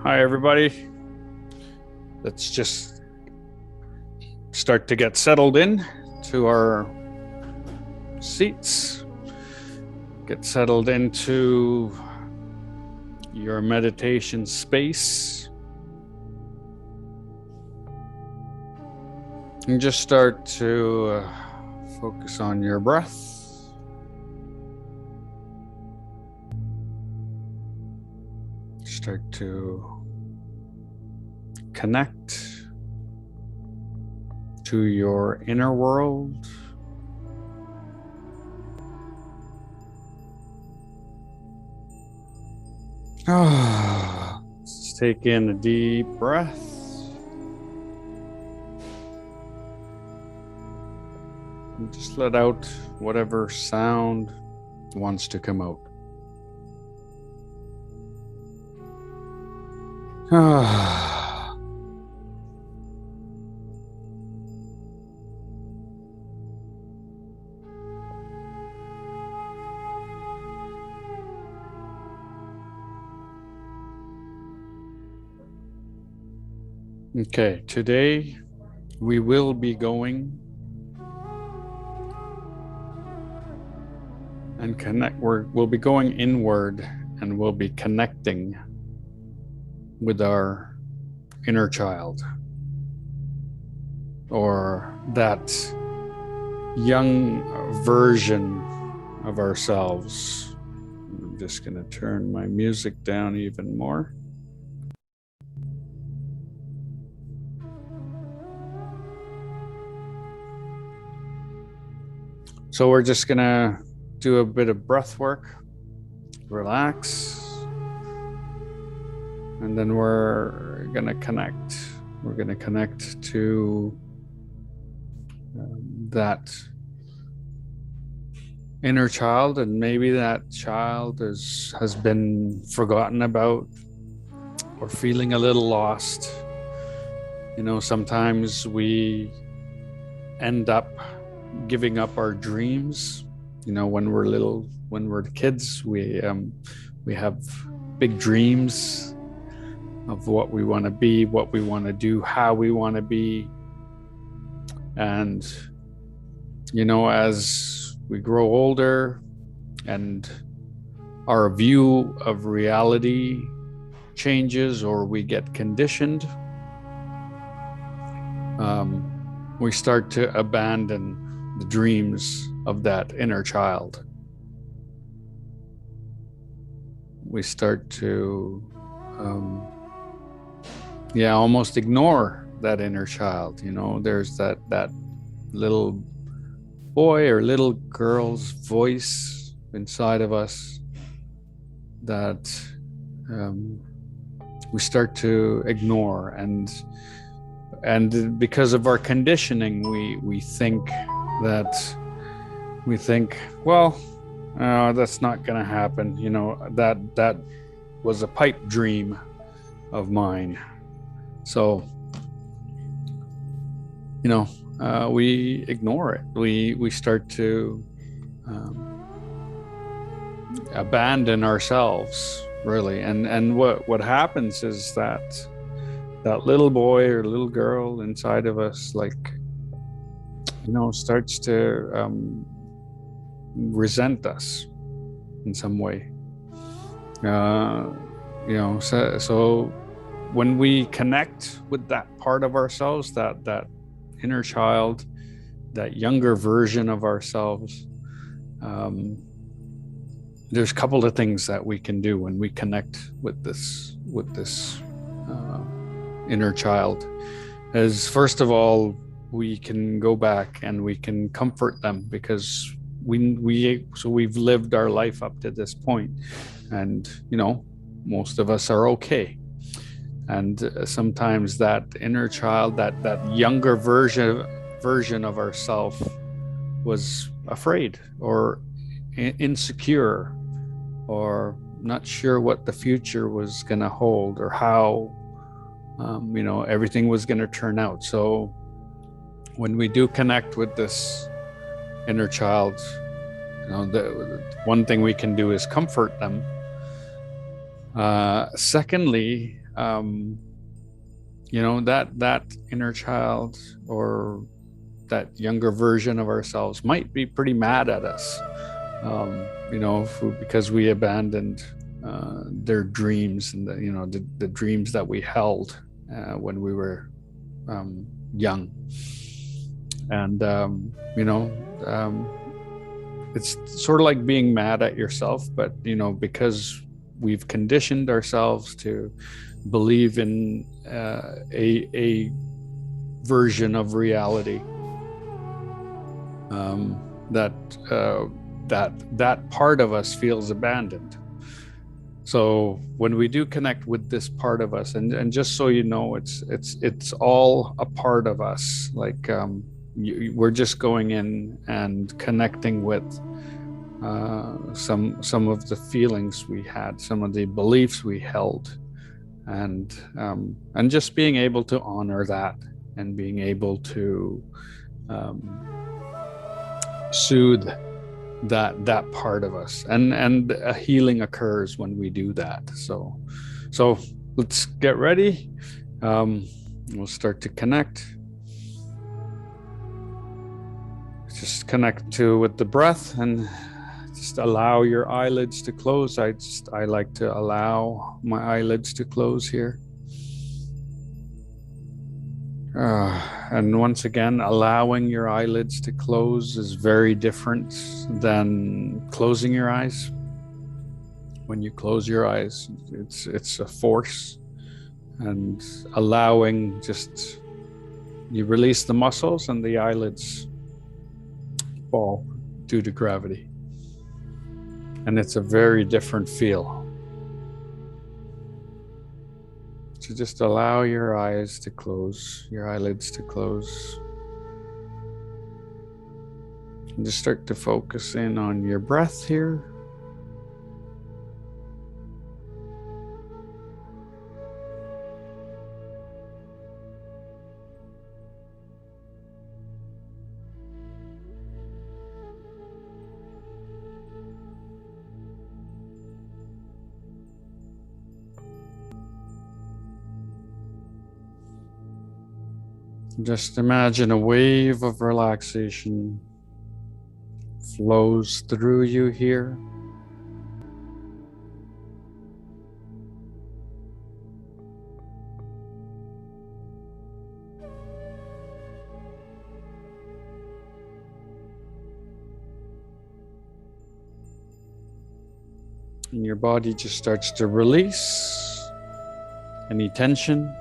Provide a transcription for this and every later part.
Hi, everybody. Let's just start to get settled in to our seats. Get settled into your meditation space. And just start to focus on your breath. Start to connect to your inner world. Let's take in a deep breath. And just let out whatever sound wants to come out. Okay, today we will be going and we'll be going inward, and we'll be connecting with our inner child, or that young version of ourselves. I'm just going to turn my music down even more. So we're just going to do a bit of breath work, relax, and then we're going to connect. We're going to connect to that inner child, and maybe that child has been forgotten about or feeling a little lost. You know, sometimes we end up giving up our dreams. You know, when we're kids, we have big dreams of what we want to be, what we want to do, how we want to be. And, you know, as we grow older and our view of reality changes, or we get conditioned, we start to abandon the dreams of that inner child. We start to almost ignore that inner child. You know, there's that little boy or little girl's voice inside of us that we start to ignore, and because of our conditioning, we think, well, that's not going to happen. You know, that was a pipe dream of mine. So, you know, we ignore it. We start to abandon ourselves, really. And what happens is that little boy or little girl inside of us, like, you know, starts to resent us in some way. You know, so when we connect with that part of ourselves, that inner child, that younger version of ourselves, there's a couple of things that we can do when we connect with this inner child. Is, first of all, we can go back and we can comfort them, because we've lived our life up to this point, and, you know, most of us are okay. And sometimes that inner child, that younger version of ourself, was afraid or insecure, or not sure what the future was going to hold, or how you know, everything was going to turn out. So when we do connect with this inner child, you know, the one thing we can do is comfort them. Secondly, that inner child or that younger version of ourselves might be pretty mad at us, because we abandoned their dreams and the dreams that we held when we were young. And it's sort of like being mad at yourself, but because we've conditioned ourselves to believe in a version of reality that part of us feels abandoned. So when we do connect with this part of us, and just so you know, it's all a part of us. Like we're just going in and connecting with some of the feelings we had, some of the beliefs we held, and just being able to honor that and being able to soothe that part of us, and a healing occurs when we do that. So let's get ready. We'll start to connect. Just connect with the breath, and just allow your eyelids to close. I like to allow my eyelids to close here. And once again, allowing your eyelids to close is very different than closing your eyes. When you close your eyes, it's a force, and allowing, just you release the muscles and the eyelids fall due to gravity. And it's a very different feel. So just allow your eyes to close, your eyelids to close. And just start to focus in on your breath here. Just imagine a wave of relaxation flows through you here. And your body just starts to release any tension.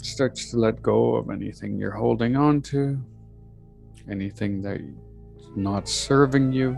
Starts to let go of anything you're holding on to, anything that's not serving you.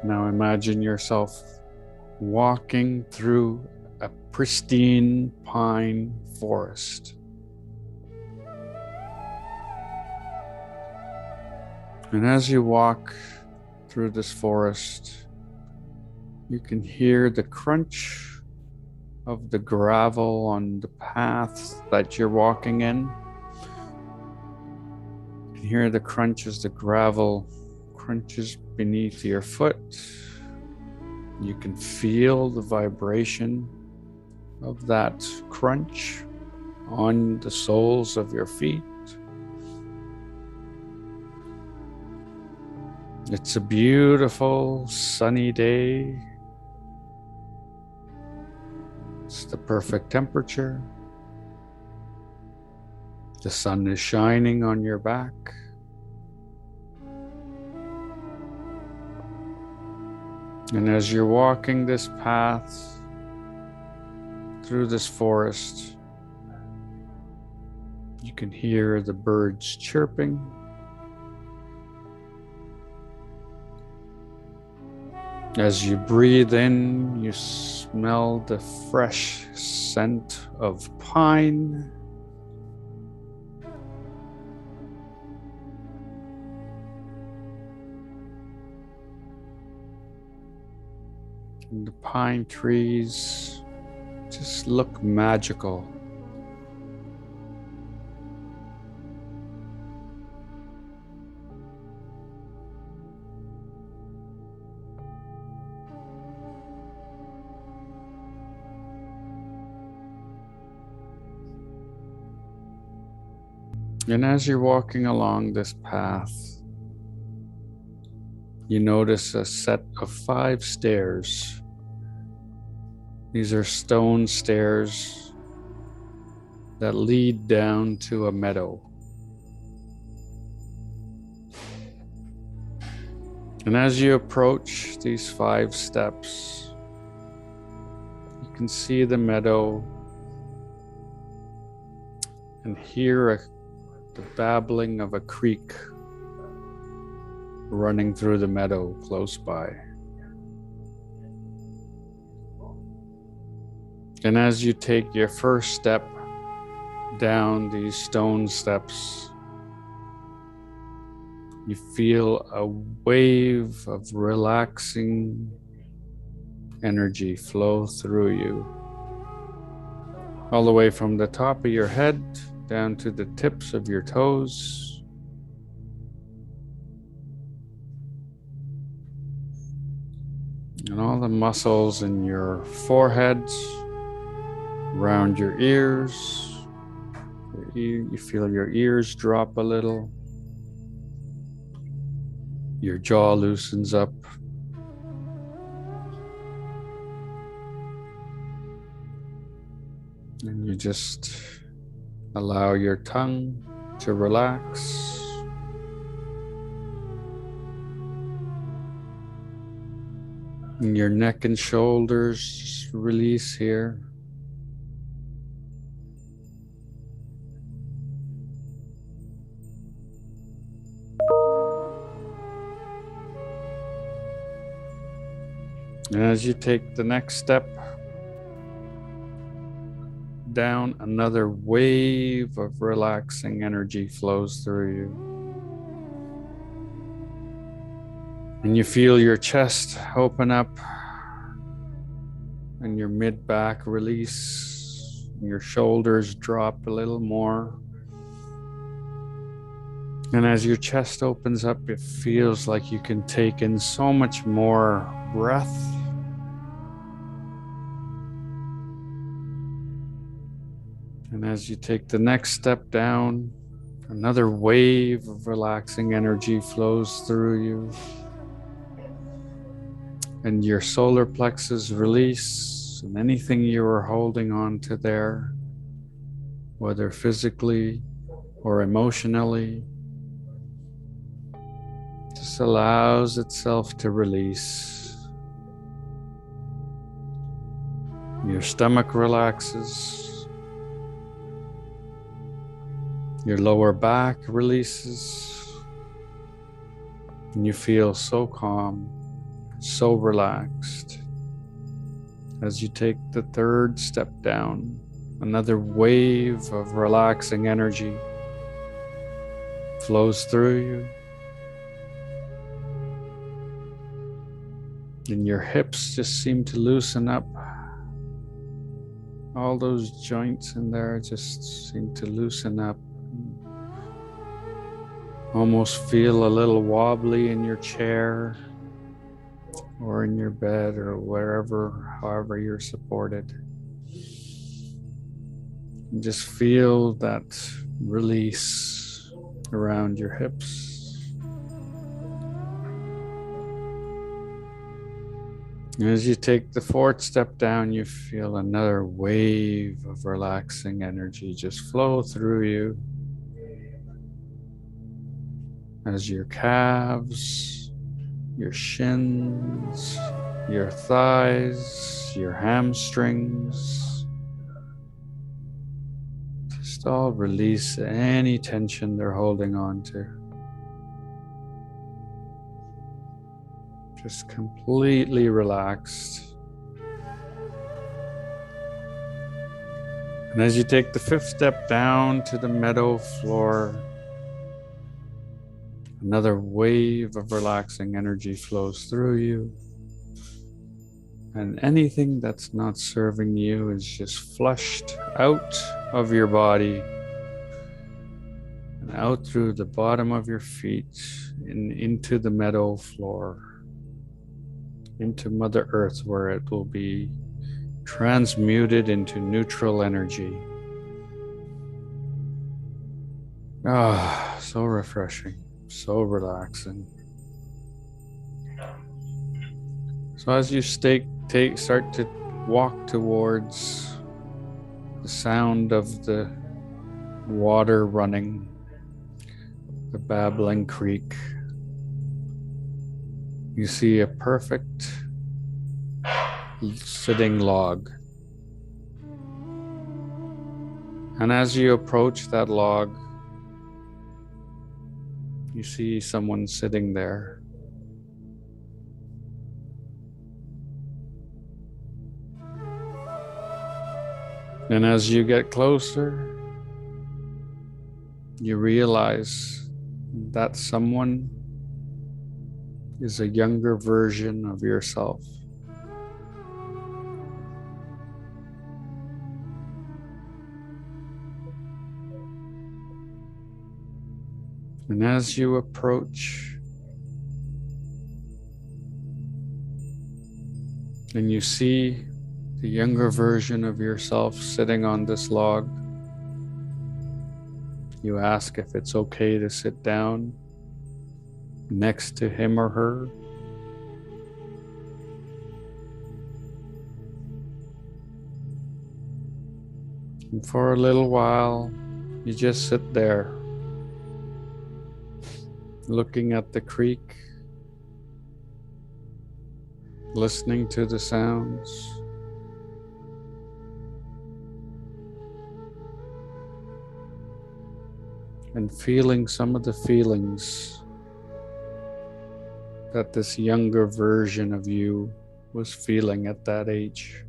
Now imagine yourself walking through a pristine pine forest. And as you walk through this forest, you can hear the crunch of the gravel on the path that you're walking in. You can hear the crunch as the gravel crunches beneath your foot. You can feel the vibration of that crunch on the soles of your feet. It's a beautiful sunny day. It's the perfect temperature. The sun is shining on your back. And as you're walking this path through this forest, you can hear the birds chirping. As you breathe in, you smell the fresh scent of pine. And the pine trees just look magical. And as you're walking along this path, you notice a set of 5 stairs. These are stone stairs that lead down to a meadow. And as you approach these 5 steps, you can see the meadow and hear the babbling of a creek running through the meadow close by. And as you take your first step down these stone steps, you feel a wave of relaxing energy flow through you, all the way from the top of your head down to the tips of your toes. And all the muscles in your forehead, around your ears. You feel your ears drop a little. Your jaw loosens up. And you just allow your tongue to relax. And your neck and shoulders just release here. And as you take the next step down, another wave of relaxing energy flows through you. And you feel your chest open up and your mid-back release. Your shoulders drop a little more. And as your chest opens up, it feels like you can take in so much more breath. And as you take the next step down, another wave of relaxing energy flows through you. And your solar plexus release, and anything you were holding on to there, whether physically or emotionally, just allows itself to release. Your stomach relaxes. Your lower back releases. And you feel so calm, so relaxed. As you take the third step down, another wave of relaxing energy flows through you. And your hips just seem to loosen up. All those joints in there just seem to loosen up. Almost feel a little wobbly in your chair or in your bed or wherever, however you're supported. And just feel that release around your hips. And as you take the fourth step down, you feel another wave of relaxing energy just flow through you. As your calves, your shins, your thighs, your hamstrings, just all release any tension they're holding on to. just completely relaxed. And as you take the 5th step down to the meadow floor, another wave of relaxing energy flows through you. And anything that's not serving you is just flushed out of your body and out through the bottom of your feet and into the meadow floor, into Mother Earth, where it will be transmuted into neutral energy. Ah, so refreshing, so relaxing. So as you start to walk towards the sound of the water running, the babbling creek, you see a perfect sitting log. And as you approach that log, you see someone sitting there. And as you get closer, you realize that someone is a younger version of yourself. And as you approach and you see the younger version of yourself sitting on this log, you ask if it's okay to sit down next to him or her. And for a little while, you just sit there, looking at the creek, listening to the sounds, and feeling some of the feelings that this younger version of you was feeling at that age.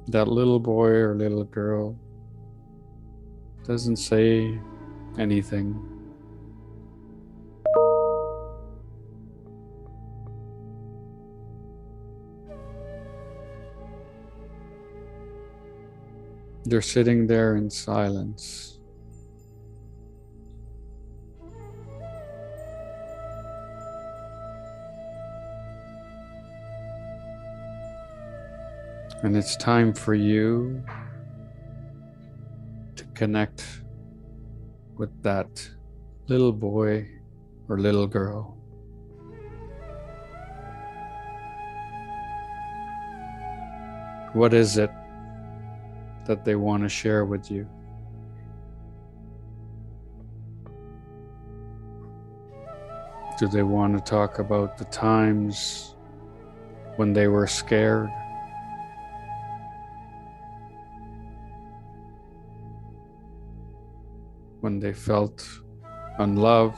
That little boy or little girl doesn't say anything. They're sitting there in silence. And it's time for you to connect with that little boy or little girl. What is it that they want to share with you? Do they want to talk about the times when they were scared? When they felt unloved?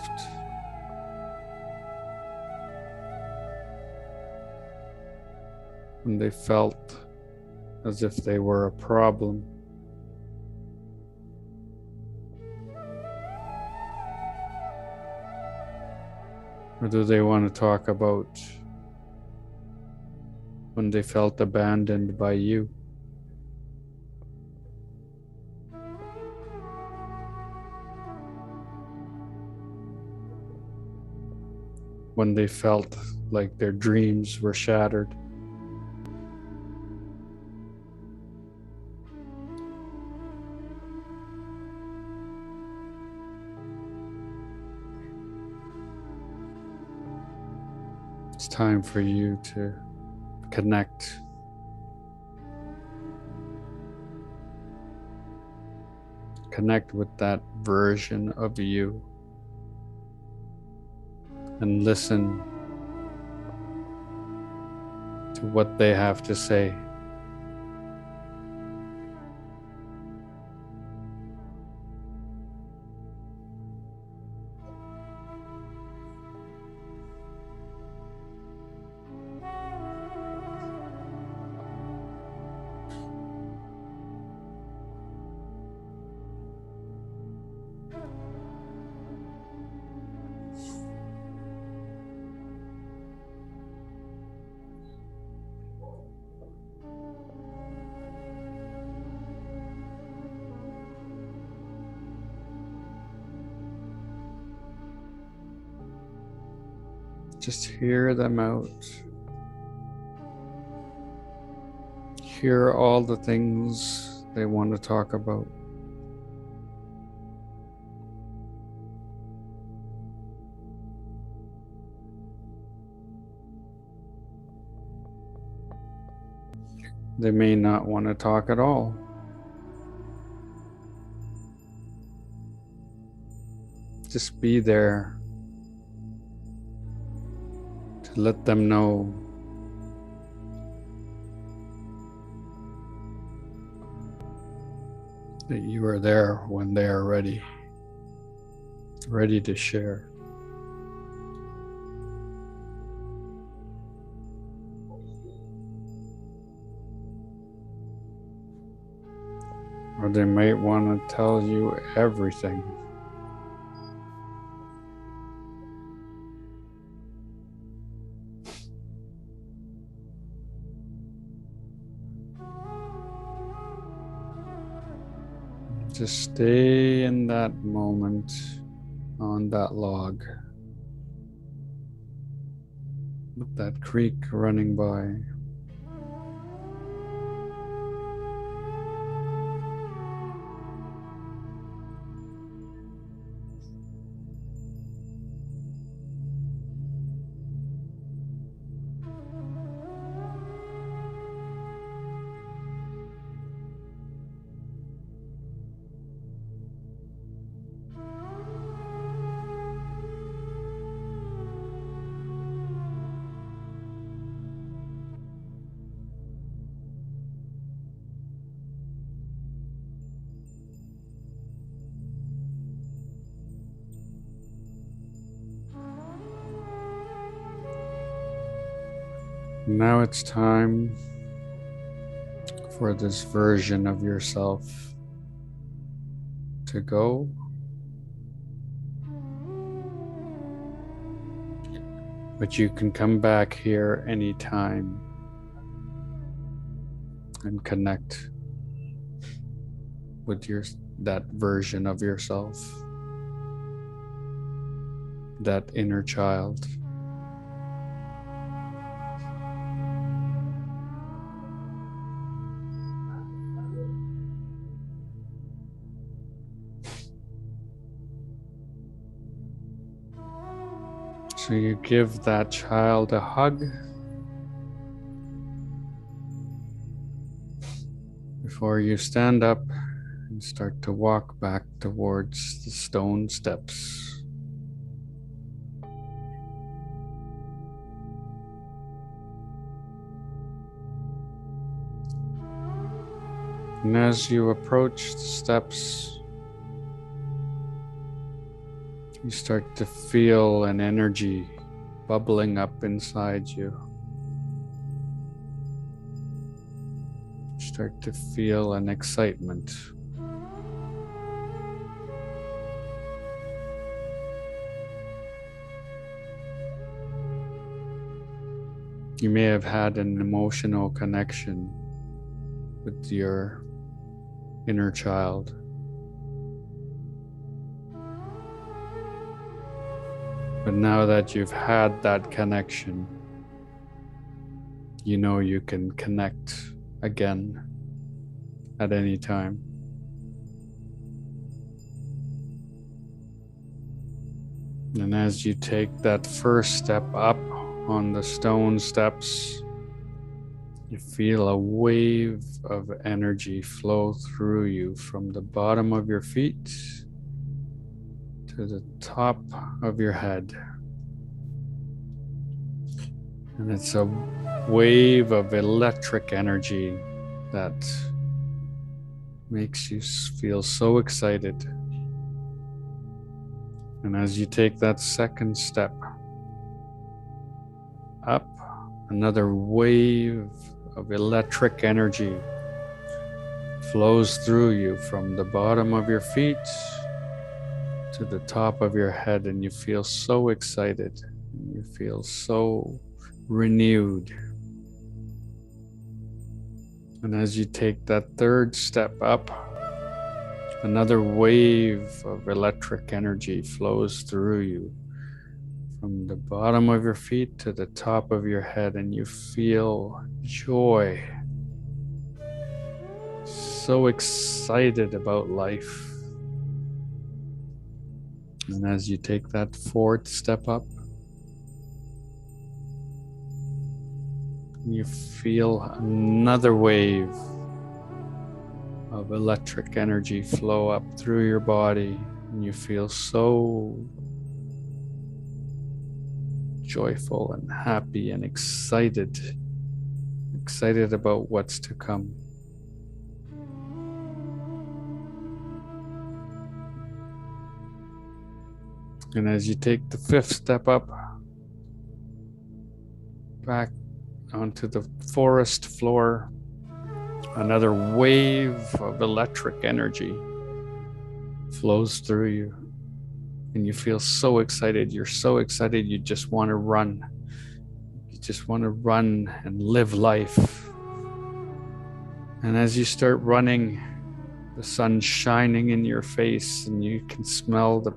When they felt as if they were a problem? Or do they want to talk about when they felt abandoned by you? When they felt like their dreams were shattered? It's time for you to connect. Connect with that version of you and listen to what they have to say. Just hear them out. Hear all the things they want to talk about. They may not want to talk at all. Just be there to let them know that you are there when they are ready to share. Or they might want to tell you everything. Just stay in that moment on that log with that creek running by. Now it's time for this version of yourself to go. But you can come back here anytime and connect with that version of yourself, that inner child. So you give that child a hug before you stand up and start to walk back towards the stone steps. And as you approach the steps, you start to feel an energy bubbling up inside you. You start to feel an excitement. You may have had an emotional connection with your inner child. But now that you've had that connection, you know you can connect again at any time. And as you take that first step up on the stone steps, you feel a wave of energy flow through you from the bottom of your feet to the top of your head. And it's a wave of electric energy that makes you feel so excited. And as you take that second step up, another wave of electric energy flows through you from the bottom of your feet to the top of your head, and you feel so excited. You feel so renewed. And as you take that third step up, another wave of electric energy flows through you from the bottom of your feet to the top of your head, and you feel joy. So excited about life. And as you take that fourth step up, you feel another wave of electric energy flow up through your body, and you feel so joyful and happy and excited about what's to come. And as you take the fifth step up, back onto the forest floor, another wave of electric energy flows through you, and you feel so excited. You're so excited you just want to run. You just want to run and live life. And as you start running, the sun's shining in your face, and you can smell the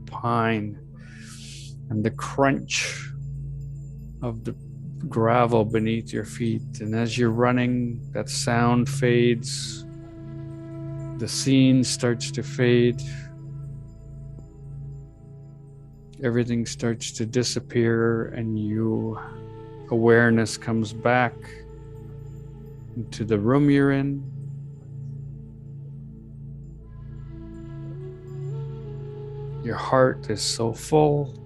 pine and the crunch of the gravel beneath your feet. And as you're running, that sound fades, the scene starts to fade, everything starts to disappear, and awareness comes back into the room you're in. Your heart is so full.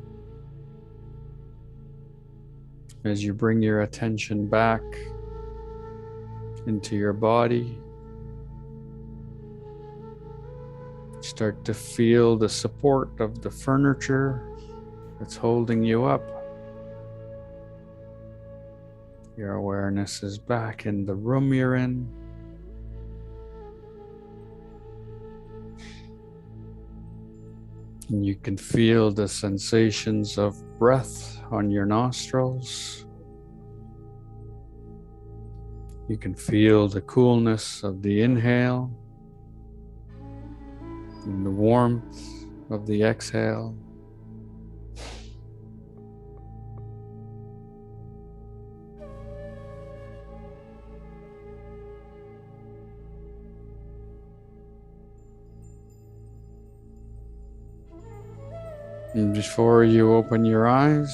As you bring your attention back into your body, start to feel the support of the furniture that's holding you up. Your awareness is back in the room you're in. And you can feel the sensations of breath on your nostrils. You can feel the coolness of the inhale and the warmth of the exhale. And before you open your eyes,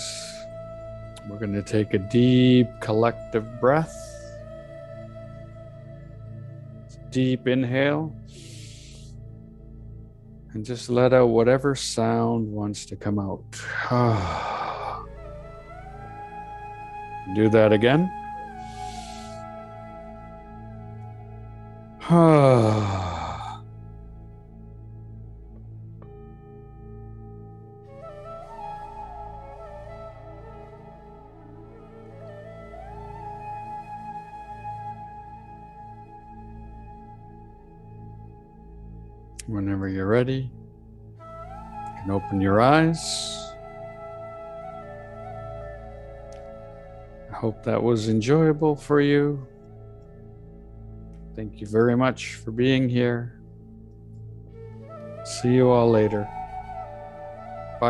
we're going to take a deep collective breath. Deep inhale. And just let out whatever sound wants to come out. Do that again. Whenever you're ready, you can open your eyes. I hope that was enjoyable for you. Thank you very much for being here. See you all later.